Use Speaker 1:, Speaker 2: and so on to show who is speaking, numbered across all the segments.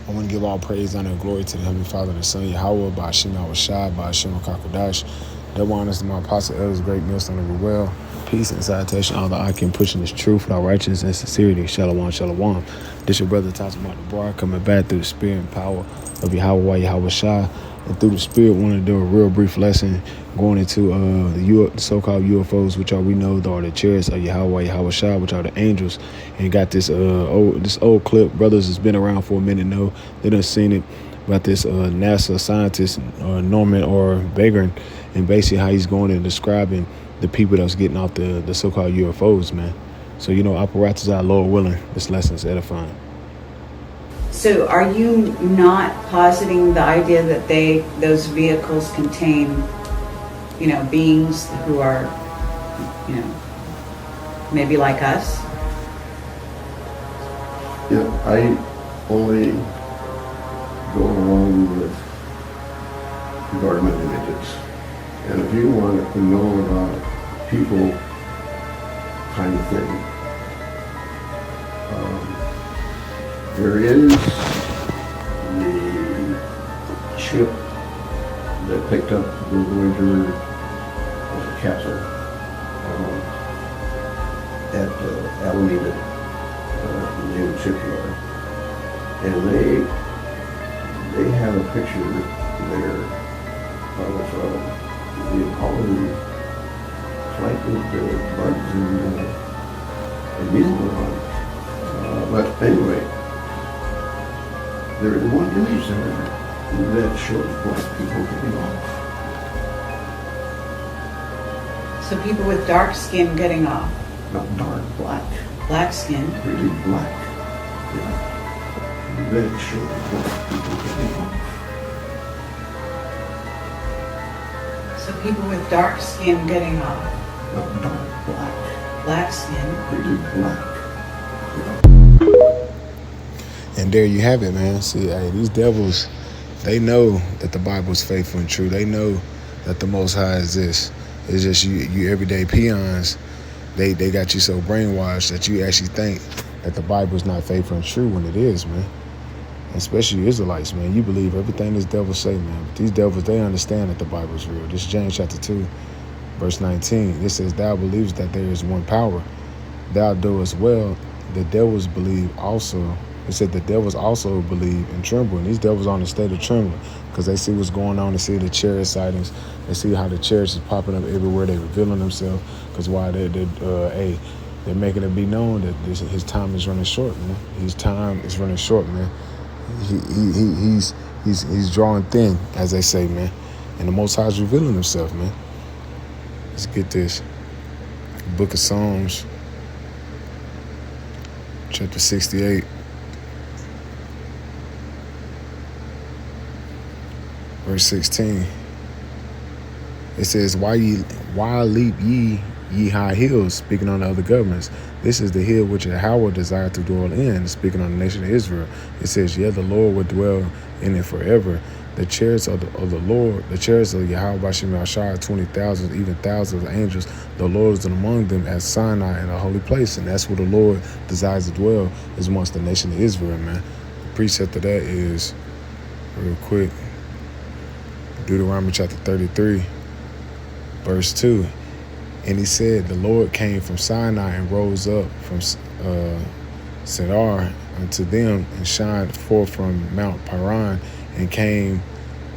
Speaker 1: I want to give all praise, honor, and glory to the Heavenly Father and the Son, Yahweh, by Hashem Yahushai, by Hashem Kakodash. That one is my apostle, elders, great millstone of the well. Peace and salutation, all the I can pushing this truth without righteousness and sincerity. Shalom, shalom. This your brother, Tasman the Bar, coming back through the spirit and power of Yahweh, Yahushai. And through the spirit, want to do a real brief lesson going into the so-called UFOs, which we know are the chariots of Yahweh, Yahushua, which are the angels. And got this old clip. Brothers has been around for a minute now. They done seen it about this NASA scientist, Norman or Baker, and basically how he's going and describing the people that's getting out the so-called UFOs, man. So, apparatus our Lord willing, this lesson is edifying.
Speaker 2: So are you not positing the idea that those vehicles contain, beings who are, maybe like us?
Speaker 3: Yeah, I only go along with government images. And if you want to know about people kind of thing, there is the ship that picked up the Voyager capsule at Alameda, named Shipyard, and they have a picture there of the Apollo flight with the bugs and musical bugs. But anyway, there is one image there that shows black people getting off.
Speaker 2: So people with dark skin getting off?
Speaker 3: Not dark, black.
Speaker 2: Black skin?
Speaker 3: Really black. Yeah. That shows black people getting off.
Speaker 2: So people with dark skin getting off?
Speaker 3: Not dark, black.
Speaker 2: Black skin?
Speaker 3: Really black.
Speaker 1: And there you have it, man. See, these devils, they know that the Bible is faithful and true. They know that the Most High exists. It's just you everyday peons, they got you so brainwashed that you actually think that the Bible is not faithful and true when it is, man. Especially Israelites, man. You believe everything this devil say, man. But these devils, they understand that the Bible is real. This is James chapter 2, verse 19. It says, thou believest that there is one power. Thou doest well. The devils believe also. It said the devils also believe and tremble. And these devils are in a state of trembling because they see what's going on. They see the chariot sightings. They see how the chariots is popping up everywhere. They're revealing themselves. Because why? They're making it be known that his time is running short, man. His time is running short, man. He's drawing thin, as they say, man. And the Most High is revealing himself, man. Let's get this. Book of Psalms, chapter 68. Verse 16, it says, why leap ye high hills, speaking on the other governments? This is the hill which Yahweh desired to dwell in, speaking on the nation of Israel. It says, the Lord will dwell in it forever. The chariots of the Lord, the chariots of Yahweh Bashem Yahshai, 20,000, even thousands of angels. The Lord is among them as Sinai in a holy place. And that's where the Lord desires to dwell, is amongst the nation of Israel, man. The precept of that is, real quick, Deuteronomy chapter 33, verse 2. And he said, the Lord came from Sinai and rose up from Sidar unto them and shined forth from Mount Paran and came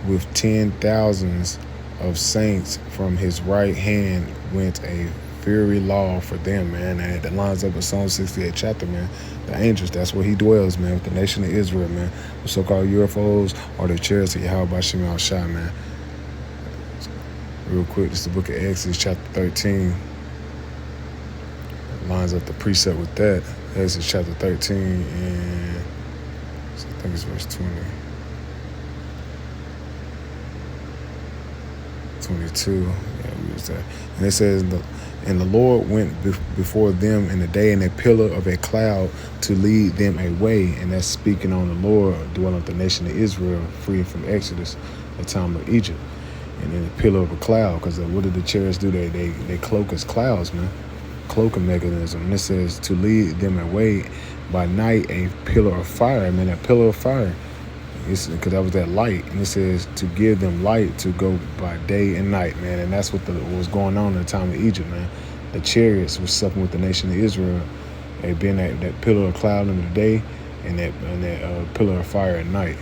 Speaker 1: with 10,000s of saints. From his right hand went a fiery law for them, man. And that lines up with Psalm 68 chapter, man. The angels, that's where he dwells, man, with the nation of Israel, man. The so-called UFOs are the chariots of Yahweh Bashem Yahushai, man. Real quick, this is the book of Exodus, chapter 13. It lines up the precept with that. Exodus chapter 13, and I think it's verse 20. 22, yeah, we was that. And it says, and the Lord went before them in the day in a pillar of a cloud to lead them away. And that's speaking on the Lord dwelling with the nation of Israel, freeing from Exodus, the time of Egypt. And then a pillar of a cloud, because what did the chariots do? They cloak as clouds, man. Cloaking mechanism. And it says to lead them away by night, a pillar of fire. Man, that pillar of fire It's because that was that light, and it says to give them light to go by day and night, man. And that's what was going on in the time of Egypt, man. The chariots were supping with the nation of Israel. They'd been that pillar of cloud in the day, and that pillar of fire at night.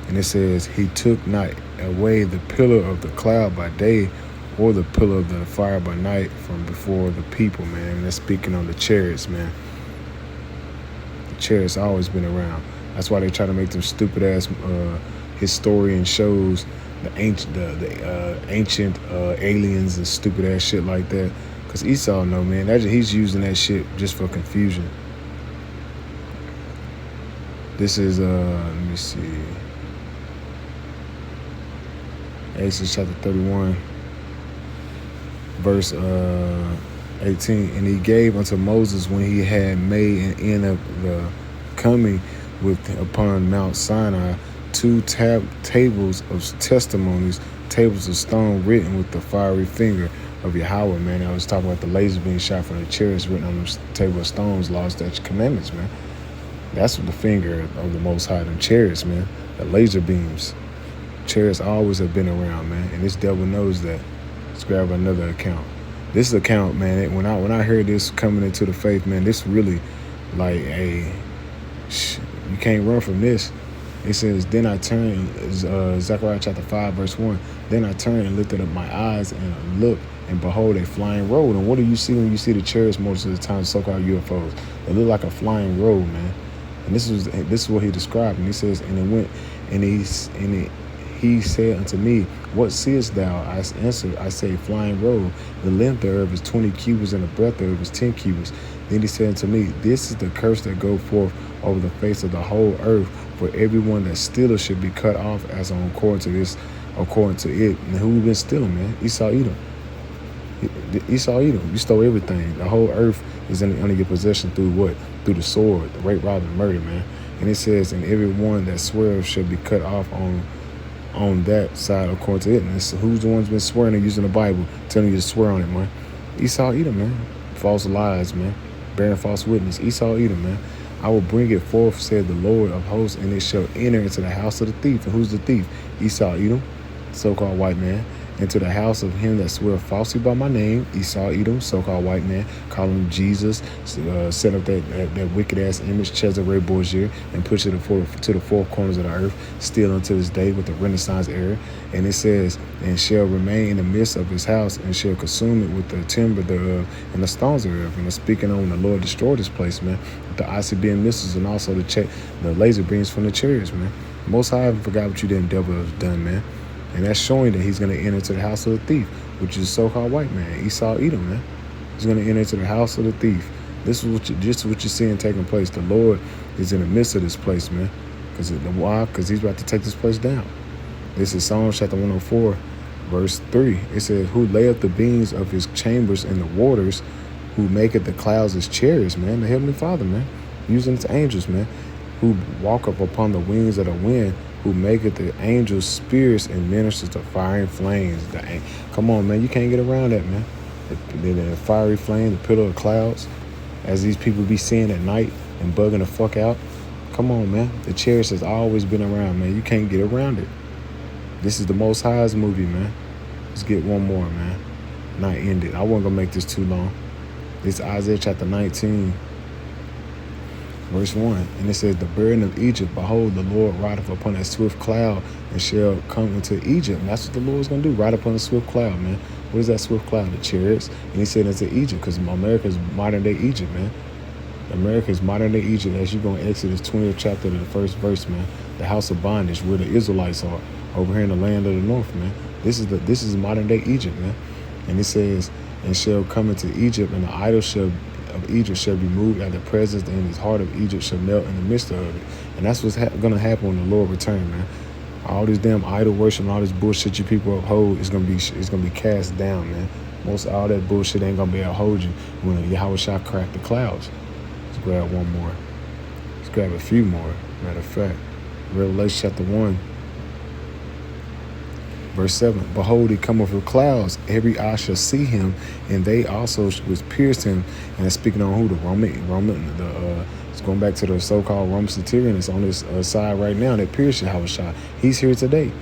Speaker 1: And it says he took not away the pillar of the cloud by day, or the pillar of the fire by night from before the people, man. And that's speaking on the chariots, man. The chariots always been around. That's why they try to make them stupid ass historian shows, the ancient aliens and stupid ass shit like that. Cause Esau know, man, he's using that shit just for confusion. This is let me see, Exodus chapter 31, verse 18. And he gave unto Moses, when he had made an end of the coming upon Mount Sinai, 2 tables of testimonies, tables of stone written with the fiery finger of Yahweh, man. I was talking about the laser being shot from the chariots written on the table of stones, laws, statutes, commandments, man. That's what the finger of the Most High, them chariots, man. The laser beams. Chariots always have been around, man, and this devil knows that. Let's grab another account. This account, man, when I heard this coming into the faith, man, this really like you can't run from this. It says, then I turned, Zechariah chapter 5, verse 1. Then I turned and lifted up my eyes and looked, and behold, a flying road. And what do you see when you see the chariots most of the time, so-called UFOs? They look like a flying road, man. And this is what he described. And he says, and it went, and he said unto me, what seest thou? I answered, I say, flying road. The length thereof is 20 cubits, and the breadth thereof is 10 cubits. Then he said unto me, this is the curse that go forth over the face of the whole earth, for everyone that stealeth should be cut off as according to it. And who been stealing, man? Esau, Edom. Esau, Edom. You stole everything. The whole earth is under your possession through what? Through the sword, the rape, robbery, murder, man. And it says, and everyone that swears shall be cut off on that side according to it. And who's the ones been swearing and using the Bible, telling you to swear on it, man? Esau, Edom, man. False lies, man. Bearing false witness. Esau, Edom, man. I will bring it forth, said the Lord of hosts, and it shall enter into the house of the thief. And who's the thief? Esau, Edom, so-called white man. Into the house of him that swear falsely by my name, Esau, Edom, so-called white man, call him Jesus, set up that wicked-ass image, Cesare Borgia, and push it to the four corners of the earth, still unto this day with the Renaissance era. And it says, and shall remain in the midst of his house, and shall consume it with the timber thereof and the stones thereof. And I'm speaking on the Lord destroyed this place, man, with the ICBM missiles and also the laser beams from the chariots, man. Most High haven't forgot what you did, devil has done, man. And that's showing that he's going to enter into the house of the thief, which is a so-called white man, Esau, Edom, man. He's going to enter into the house of the thief. This is what you're seeing taking place. The Lord is in the midst of this place, man. Why? Because he's about to take this place down. This is Psalms chapter 104, verse 3. It says, who layeth the beams of his chambers in the waters, who maketh the clouds his chariots, man. The Heavenly Father, man. Using his angels, man. Who walk up upon the wings of the wind, who maketh the angels spirits and ministers to fire and flames. Come on, man. You can't get around that, man. The fiery flame, the pillar of clouds, as these people be seeing at night and bugging the fuck out. Come on, man. The chariots has always been around, man. You can't get around it. This is the Most High's movie, man. Let's get one more, man. Not end it. I wasn't going to make this too long. This is Isaiah chapter 19. Verse 1, and it says, the burden of Egypt, behold, the Lord rideth upon a swift cloud, and shall come into Egypt. And that's what the Lord's going to do, ride upon a swift cloud, man. What is that swift cloud? The chariots. And he said into Egypt, because America is modern-day Egypt, man. America is modern-day Egypt, as you go in Exodus 20th chapter to the first verse, man. The house of bondage, where the Israelites are, over here in the land of the north, man. This is modern-day Egypt, man. And it says, and shall come into Egypt, and the idols of Egypt shall be moved at the presence, and his heart of Egypt shall melt in the midst of it. And that's what's going to happen when the Lord return, man. All this damn idol worship and all this bullshit you people uphold is going to be cast down, man. Most all that bullshit ain't going to be able to hold you when Yahweh shall crack the clouds. Let's grab one more. Let's grab a few more. Matter of fact, Revelation chapter 1. Verse 7, behold, he cometh with clouds, every eye shall see him, and they also which pierced him. And it's speaking on who? The Roman, let's going back to the so-called Roman centurion that's on this side right now that pierced Yahushua. He's here today.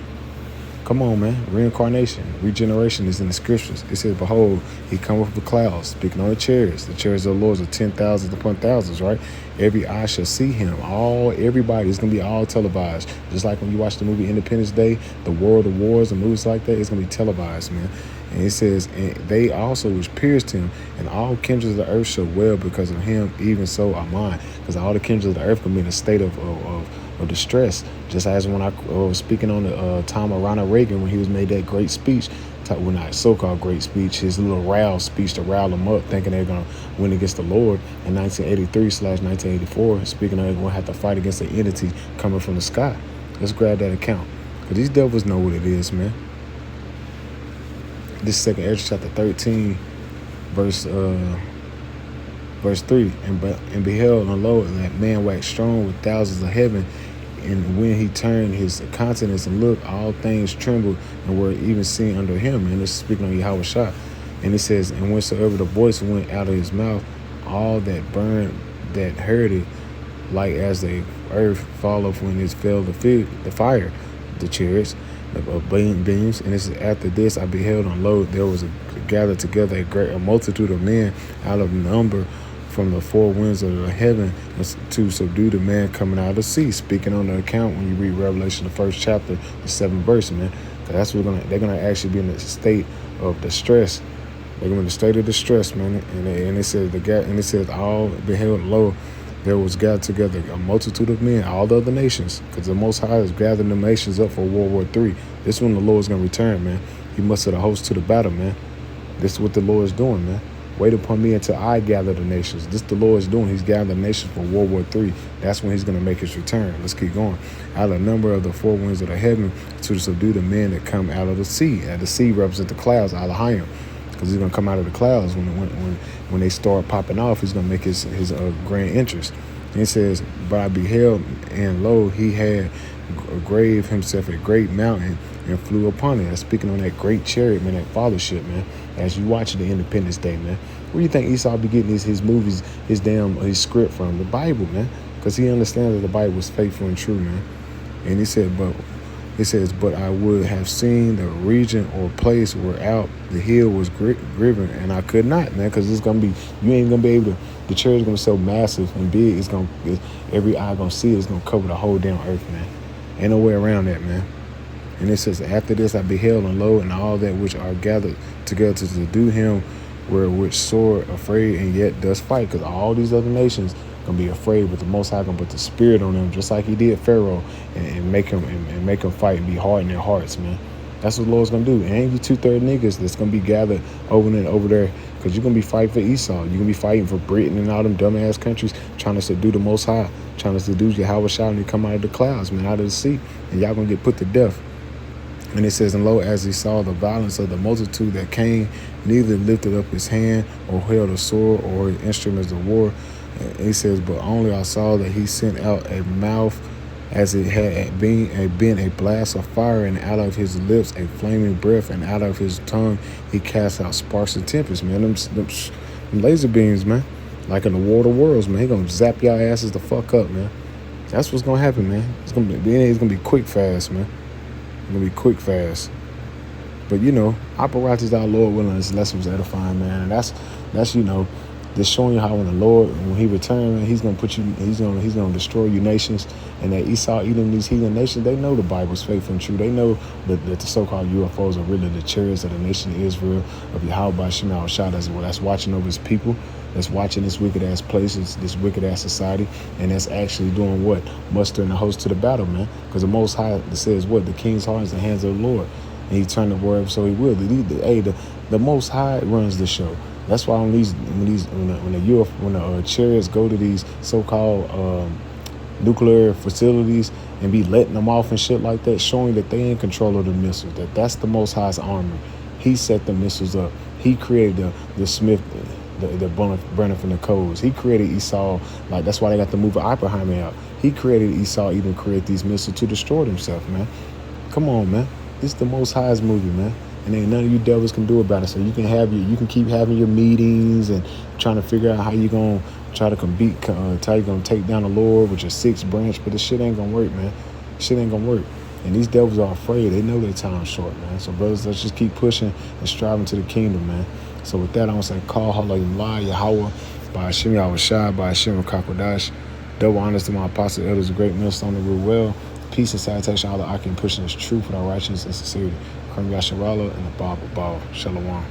Speaker 1: Come on, man. Reincarnation, regeneration is in the scriptures. It says, behold, he cometh with clouds, speaking on the chariots. The chariots of the Lord are 10,000s upon thousands, right? Every eye shall see him. Everybody, it's going to be all televised. Just like when you watch the movie Independence Day, the World of Wars, and movies like that, it's going to be televised, man. And it says, and they also which pierced him, and all kindreds of the earth shall wail because of him, even so are mine. Because all the kindreds of the earth can be in a state of distress. Just as when I was speaking on the time of Ronald Reagan, when he was made that great speech, well, not so-called great speech, his little row speech to rile them up, thinking they're going to win against the Lord in 1983/1984, speaking of they're going to have to fight against the entity coming from the sky. Let's grab that account. Because these devils know what it is, man. This second Ezra chapter 13, verse 3, and beheld, and lo, that man waxed strong with thousands of heaven, and when he turned his countenance and looked, all things trembled and were even seen under him. And this is speaking on Yahushua. And it says, and whensoever the voice went out of his mouth, all that burned that heard it, like as the earth falleth when it fell the fire, the chariots of beams. And this is after this I beheld, and lo, there was gathered together a multitude of men out of number from the four winds of the heaven to subdue the man coming out of the sea. Speaking on the account when you read Revelation, the first chapter, the 7th verse, man. That's what they're gonna actually be in a state of distress. They're gonna be in a state of distress, man. And it says all beheld, lo, there was gathered together a multitude of men, all the other nations, because the Most High is gathering the nations up for World War III. This is when the Lord is gonna return, man. He mustered the host to the battle, man. This is what the Lord is doing, man. Wait upon me until I gather the nations. This the Lord is doing. He's gathering the nations for World War III. That's when he's going to make his return. Let's keep going. Out of the number of the four winds of the heaven to subdue the men that come out of the sea. And the sea represents the clouds, Alahayim. Because he's going to come out of the clouds when they start popping off. He's going to make his grand entrance. And it says, but I beheld, and lo, he had graved himself a great mountain and flew upon it. That's speaking on that great chariot, man, that fathership, man. As you watch the Independence Day, man. Where do you think Esau be getting his movies, his script from? The Bible, man. Because he understands that the Bible is faithful and true, man. And he said, but I would have seen the region or place where out the hill was driven, and I could not, man, because it's going to be, you ain't going to be able to, the church is going to be so massive and big, every eye going to see it, it's going to cover the whole damn earth, man. Ain't no way around that, man. And it says, after this I beheld, and lo, and all that which are gathered together to do him were which sore afraid and yet does fight. Because all these other nations gonna be afraid, but the Most High gonna put the spirit on them, just like he did Pharaoh, and make him fight and be hard in their hearts, man. That's what the Lord's gonna do. And ain't you 2/3 niggas that's gonna be gathered over there, because you're gonna be fighting for Esau. You're gonna be fighting for Britain and all them dumbass countries trying to subdue the Most High, trying to subdue Yahushua, and he come out of the clouds, man, out of the sea, and y'all gonna get put to death. And it says, and lo, as he saw the violence of the multitude that came, neither lifted up his hand or held a sword or instruments of war. And he says, but only I saw that he sent out a mouth as it had been a blast of fire, and out of his lips a flaming breath, and out of his tongue he cast out sparks and tempests, man. Them laser beams, man. Like in the War of the Worlds, man. He gonna zap y'all asses the fuck up, man. That's what's gonna happen, man. It's gonna be quick fast, man. It's gonna be quick fast. But operators our Lord willing, this lesson was edifying, man. And that's just showing you how when the Lord, when he returns, man, he's gonna destroy you nations. And that Esau, Edom, these heathen nations, they know the Bible's faithful and true. They know that the so-called UFOs are really the chariots of the nation of Israel, of Yahweh Shema Shah, that's watching over his people, that's watching this wicked-ass place, this wicked-ass society, and that's actually doing what? Mustering the host to the battle, man. Because the Most High says what? The king's heart is in the hands of the Lord. And he turned the word so he will. The Most High runs the show. That's why when the chariots go to these so-called nuclear facilities and be letting them off and shit like that, showing that they in control of the missiles, that's the Most High's armor. He set the missiles up. He created the Smith, the burner from the codes. He created Esau. Like, that's why they got the movie Oppenheimer out. He created Esau, even create these missiles to destroy themselves, man. Come on, man. This is the Most High's movie, man. And ain't none of you devils can do about it. So you can keep having your meetings and trying to figure out how you gonna try to compete, tell you gonna take down the Lord with your 6 branch, but this shit ain't gonna work, man. Shit ain't gonna work. And these devils are afraid. They know their time's short, man. So brothers, let's just keep pushing and striving to the kingdom, man. So with that, I'm gonna say, call Hallelujah, Yahweh, by Hashem Yahushua, by Hashem Kakodash. Double honors to my apostle elders, a great millstone to rule well. Peace and salutation, all the I can pushing this truth with our righteousness and sincerity. Come Yasharala and the Bible. Shalom.